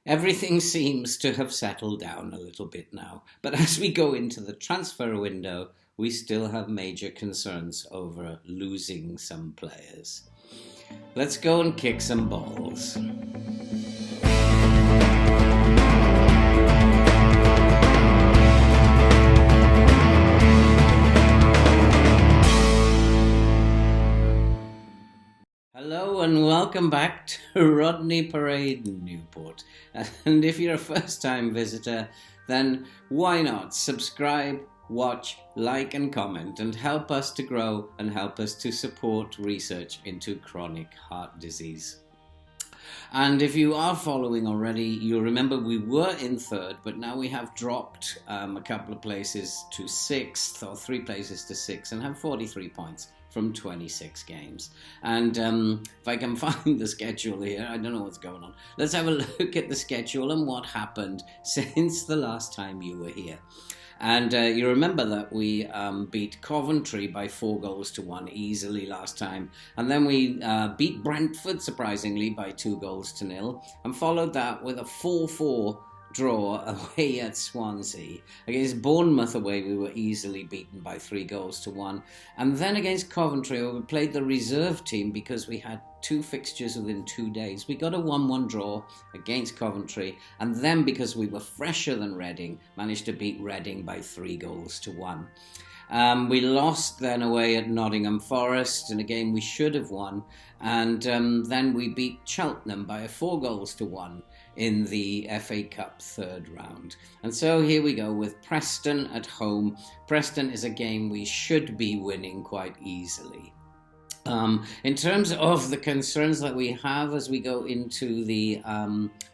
Everything seems to have settled down a little bit now, but as we go into the transfer window, we still have major concerns over losing some players. Let's go and kick some balls. Hello and welcome back to Rodney Parade, Newport. And if you're a first-time visitor, then why not subscribe, watch, like and comment and help us to grow and help us to support research into chronic heart disease. And if you are following already, you'll remember we were in third, but now we have dropped a couple of places to sixth, or 3 places to sixth, and have 43 points from 26 games. And if I can find the schedule here, I don't know what's going on. Let's have a look at the schedule and what happened since the last time you were here. And you remember that we beat Coventry by 4-1 easily last time. And then we beat Brentford, surprisingly, by 2-0, and followed that with a 4-4 draw away at Swansea. Against Bournemouth away, we were easily beaten by 3-1. And then against Coventry, we played the reserve team because we had 2 fixtures within 2 days. We got a 1-1 draw against Coventry, and then because we were fresher than Reading, managed to beat Reading by 3-1. We lost then away at Nottingham Forest in a game we should have won, and then we beat Cheltenham by a 4-1 in the FA Cup third round. And so here we go with Preston at home. Preston is a game we should be winning quite easily. In terms of the concerns that we have as we go into the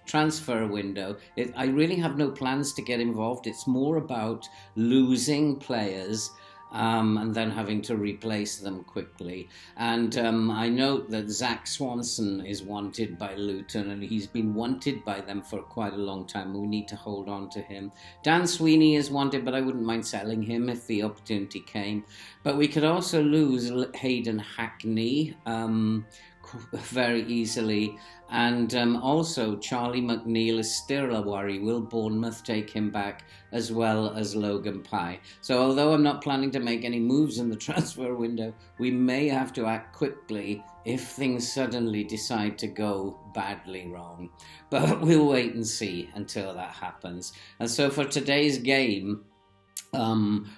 transfer window, I really have no plans to get involved. It's more about losing players and then having to replace them quickly. And I note that Zach Swanson is wanted by Luton, and he's been wanted by them for quite a long time. We need to hold on to him. Dan Sweeney is wanted, but I wouldn't mind selling him if the opportunity came. But we could also lose Hayden Hackney very easily, and also Charlie McNeil is still a worry. Will Bournemouth take him back, as well as Logan Pye? So although I'm not planning to make any moves in the transfer window, we may have to act quickly if things suddenly decide to go badly wrong. But we'll wait and see until that happens. And so for today's game,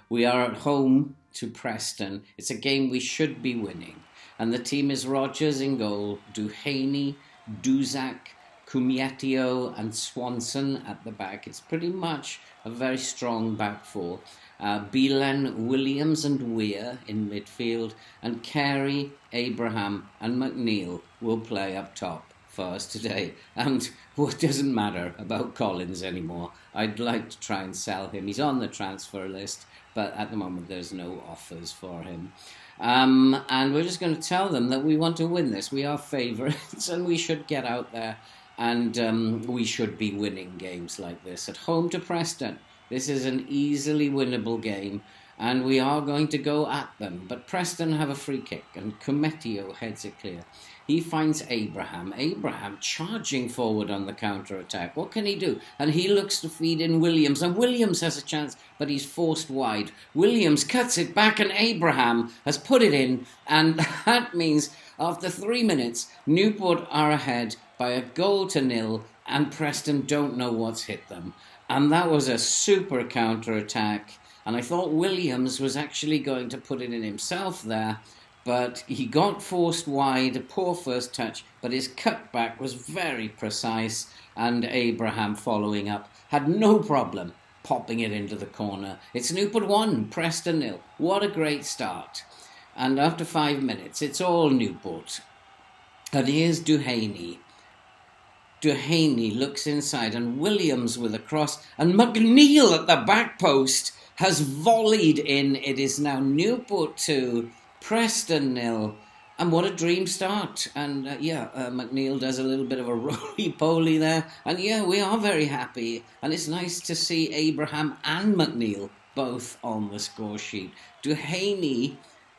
we are at home to Preston. It's a game we should be winning. And the team is Rogers in goal, Duhaney, Duzak, Cumiatio and Swanson at the back. It's pretty much a very strong back four. Beelan, Williams and Weir in midfield, and Carey, Abraham and McNeil will play up top for us today. And what doesn't matter about Collins anymore. I'd like to try and sell him. He's on the transfer list, but at the moment there's no offers for him. And we're just going to tell them that we want to win this. We are favourites and we should get out there and we should be winning games like this. At home to Preston, this is an easily winnable game and we are going to go at them. But Preston have a free kick and Cumiatio heads it clear. He finds Abraham. Abraham charging forward on the counter-attack. What can he do? And he looks to feed in Williams. And Williams has a chance, but he's forced wide. Williams cuts it back and Abraham has put it in. And that means after 3 minutes, Newport are ahead by 1-0. And Preston don't know what's hit them. And that was a super counter-attack. And I thought Williams was actually going to put it in himself there. But he got forced wide, a poor first touch, but his cutback was very precise, and Abraham following up had no problem popping it into the corner. It's Newport 1, Preston 0. What a great start. And after 5 minutes, it's all Newport. And here's Duhaney. Duhaney looks inside, and Williams with a cross, and McNeil at the back post has volleyed in. It is now Newport 2, Preston 0, and what a dream start. And McNeil does a little bit of a roly-poly there, and we are very happy, and it's nice to see Abraham and McNeil both on the score sheet. Duhaney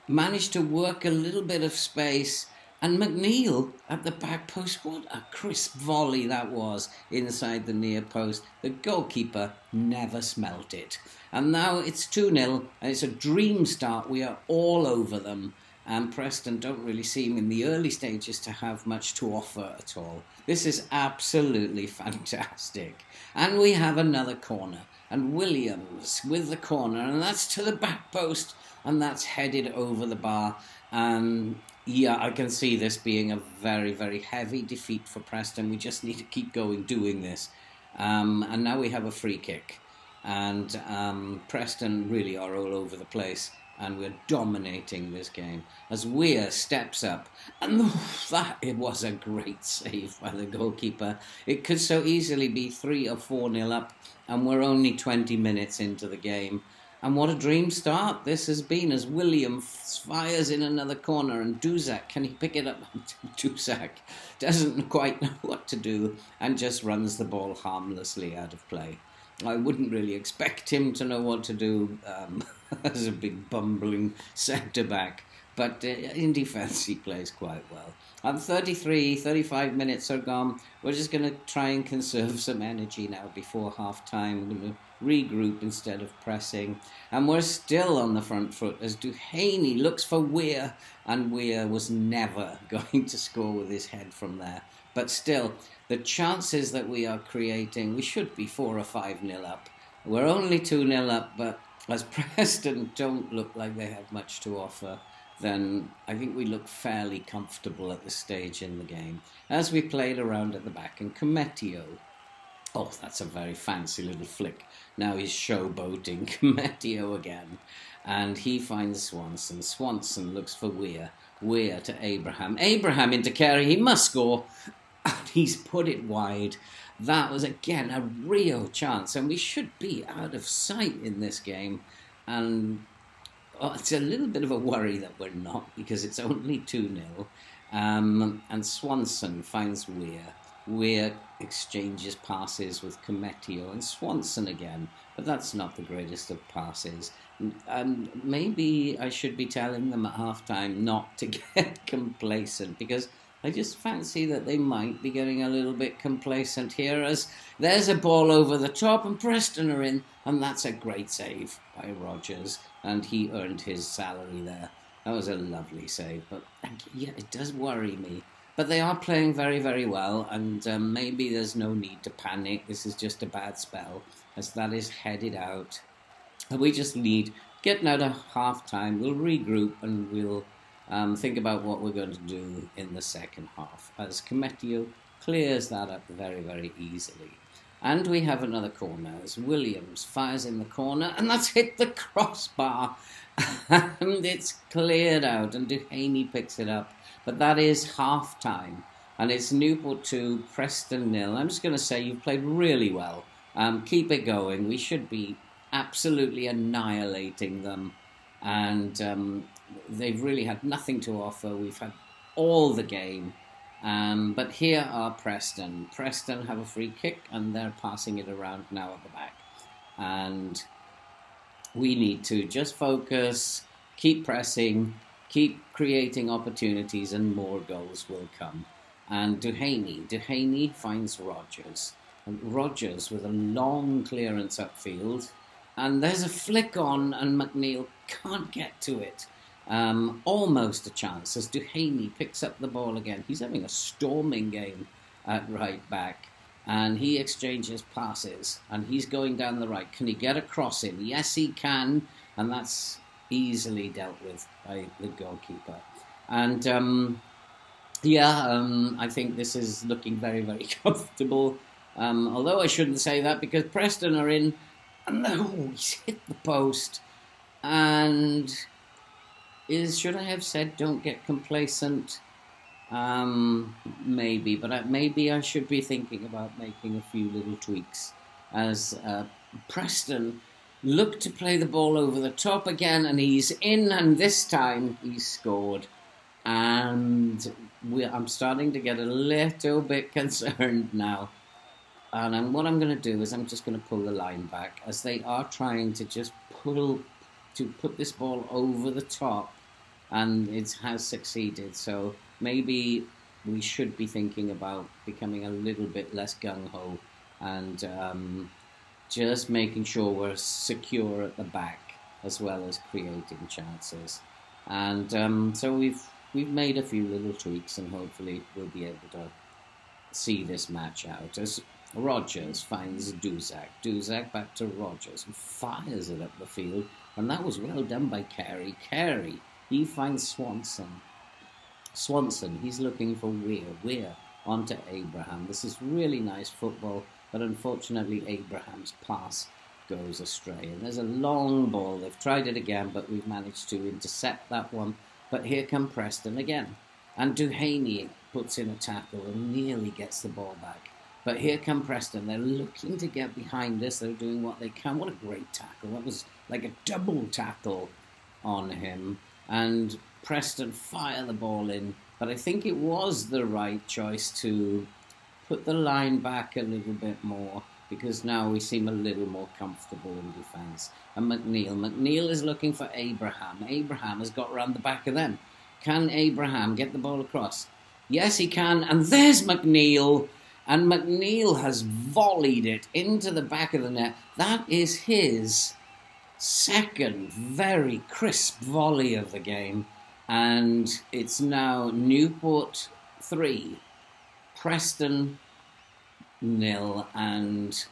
managed to work a little bit of space And McNeil at the back post, what a crisp volley that was inside the near post. The goalkeeper never smelt it. And now it's 2-0, and it's a dream start. We are all over them. And Preston don't really seem in the early stages to have much to offer at all. This is absolutely fantastic. And we have another corner. And Williams with the corner, and that's to the back post, and that's headed over the bar. Yeah, I can see this being a very, very heavy defeat for Preston. We just need to keep going doing this. And now we have a free kick. And Preston really are all over the place. And we're dominating this game as Weir steps up. And it was a great save by the goalkeeper. It could so easily be 3 or 4-0 up. And we're only 20 minutes into the game. And what a dream start this has been as William fires in another corner, and Duzak, can he pick it up? Duzak doesn't quite know what to do and just runs the ball harmlessly out of play. I wouldn't really expect him to know what to do as a big bumbling centre-back, but in defence he plays quite well. 35 minutes are gone. We're just going to try and conserve some energy now before half-time. We're going to regroup instead of pressing. And we're still on the front foot as Duhaney looks for Weir, and Weir was never going to score with his head from there. But still, the chances that we are creating, we should be 4 or 5-0 up. We're only 2-0 up, but as Preston don't look like they have much to offer, then I think we look fairly comfortable at this stage in the game. As we played around at the back, and Cometio, oh, that's a very fancy little flick. Now he's showboating Cometio again. And he finds Swanson. Swanson looks for Weir. Weir to Abraham. Abraham into Carey. He must score. And he's put it wide. That was, again, a real chance. And we should be out of sight in this game. And it's a little bit of a worry that we're not, because it's only 2-0. And Swanson finds Weir. Weir exchanges passes with Cometio and Swanson again, but that's not the greatest of passes. And maybe I should be telling them at halftime not to get complacent, because I just fancy that they might be getting a little bit complacent here, as there's a ball over the top and Preston are in, and that's a great save by Rodgers, and he earned his salary there. That was a lovely save, but yeah, it does worry me. But they are playing very, very well, and maybe there's no need to panic. This is just a bad spell, as that is headed out. And we just need, getting out of half-time, we'll regroup and we'll think about what we're going to do in the second half, as Cometio clears that up very, very easily. And we have another corner, as Williams fires in the corner, and that's hit the crossbar, and it's cleared out, and Duhaney picks it up. But that is half-time, and it's Newport 2, Preston 0. I'm just going to say you've played really well. Keep it going. We should be absolutely annihilating them, and they've really had nothing to offer. We've had all the game, but here are Preston. Preston have a free kick, and they're passing it around now at the back. And we need to just focus, keep pressing, keep creating opportunities, and more goals will come. And Duhaney finds Rodgers. And Rodgers with a long clearance upfield. And there's a flick on, and McNeil can't get to it. Almost a chance as Duhaney picks up the ball again. He's having a storming game at right back. And he exchanges passes. And he's going down the right. Can he get a cross in? Yes, he can. And that's easily dealt with by the goalkeeper. And I think this is looking very, very comfortable. Although I shouldn't say that, because Preston are in, and no, he's hit the post. And should I have said don't get complacent? Maybe, but maybe I should be thinking about making a few little tweaks, as Preston look to play the ball over the top again, and he's in, and this time he's scored. And I'm starting to get a little bit concerned now. And what I'm going to do is I'm just going to pull the line back, as they are trying to just put this ball over the top, and it has succeeded. So maybe we should be thinking about becoming a little bit less gung-ho and just making sure we're secure at the back as well as creating chances. And so we've made a few little tweaks, and hopefully we'll be able to see this match out as Rogers finds Duzak. Duzak back to Rogers, who fires it up the field, and that was well done by Carey. Carey, he finds Swanson. Swanson, he's looking for Weir. Weir onto Abraham. This is really nice football, but unfortunately Abraham's pass goes astray. And there's a long ball. They've tried it again, but we've managed to intercept that one. But here come Preston again. And Duhaney puts in a tackle and nearly gets the ball back. But here come Preston. They're looking to get behind us. They're doing what they can. What a great tackle. That was like a double tackle on him. And Preston fire the ball in. But I think it was the right choice to put the line back a little bit more, because now we seem a little more comfortable in defence. And McNeil is looking for Abraham. Abraham has got round the back of them. Can Abraham get the ball across? Yes, he can. And there's McNeil. And McNeil has volleyed it into the back of the net. That is his second very crisp volley of the game. And it's now Newport 3, Preston 0, and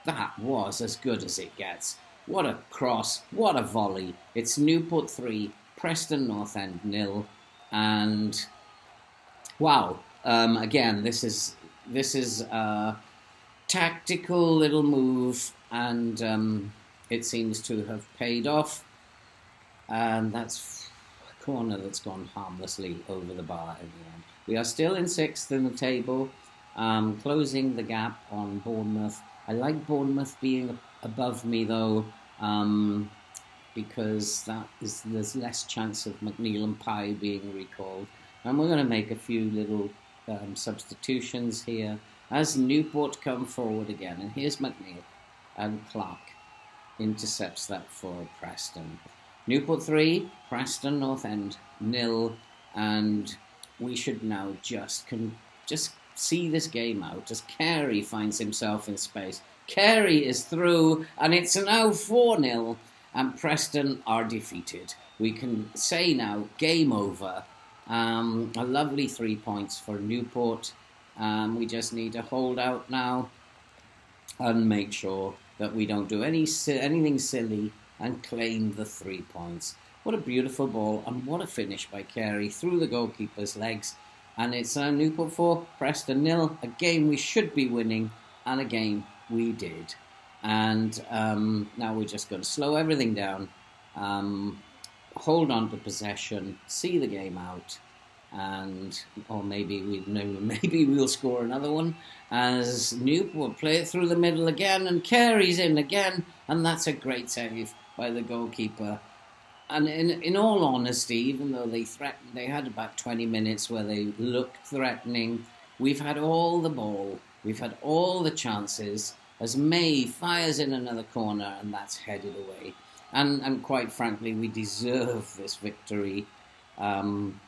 that was as good as it gets. What a cross, what a volley. It's Newport 3, Preston North End 0, and wow, again, this is a tactical little move, and it seems to have paid off, and that's a corner that's gone harmlessly over the bar in the end. We are still in 6th in the table, closing the gap on Bournemouth. I like Bournemouth being above me though, because there's less chance of McNeil and Pye being recalled. And we're going to make a few little substitutions here as Newport come forward again. And here's McNeil, and Clark intercepts that for Preston. Newport 3, Preston North End 0, and we should now just see this game out as Carey finds himself in space. Carey is through, and it's now 4-0, and Preston are defeated. We can say now, game over. A lovely 3 points for Newport. We just need to hold out now and make sure that we don't do anything silly and claim the 3 points. What a beautiful ball, and what a finish by Carey through the goalkeeper's legs. And it's Newport 4, Preston 0, a game we should be winning, and a game we did. And now we're just going to slow everything down, hold on to possession, see the game out, or maybe we'll score another one as Newport play it through the middle again, and Carey's in again, and that's a great save by the goalkeeper. And in all honesty, even though they threatened, they had about 20 minutes where they looked threatening. We've had all the ball, we've had all the chances, as May fires in another corner, and that's headed away. And quite frankly, we deserve this victory. And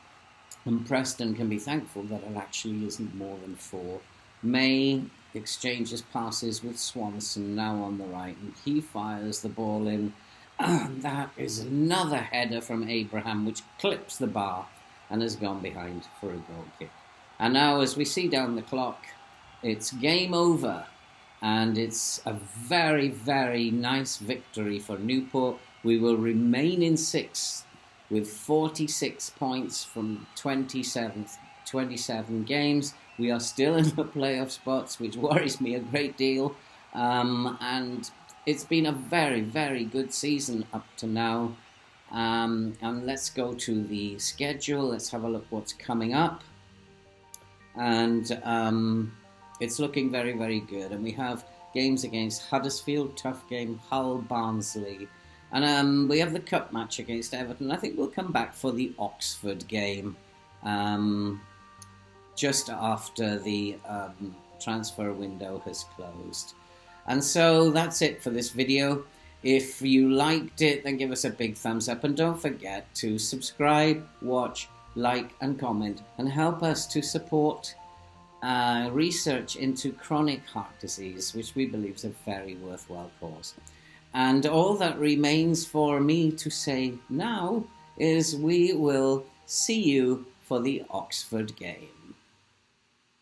Preston can be thankful that it actually isn't more than 4. May exchanges passes with Swanson now on the right, and he fires the ball in. And that is another header from Abraham, which clips the bar and has gone behind for a goal kick. And now, as we see down the clock, it's game over. And it's a very, very nice victory for Newport. We will remain in 6th with 46 points from 27 games. We are still in the playoff spots, which worries me a great deal. And it's been a very, very good season up to now. And let's go to the schedule. Let's have a look what's coming up. And it's looking very, very good. And we have games against Huddersfield, tough game, Hull, Barnsley. And we have the cup match against Everton. I think we'll come back for the Oxford game just after the transfer window has closed. And so that's it for this video. If you liked it, then give us a big thumbs up. And don't forget to subscribe, watch, like and comment, and help us to support research into chronic heart disease, which we believe is a very worthwhile cause. And all that remains for me to say now is we will see you for the Oxford game.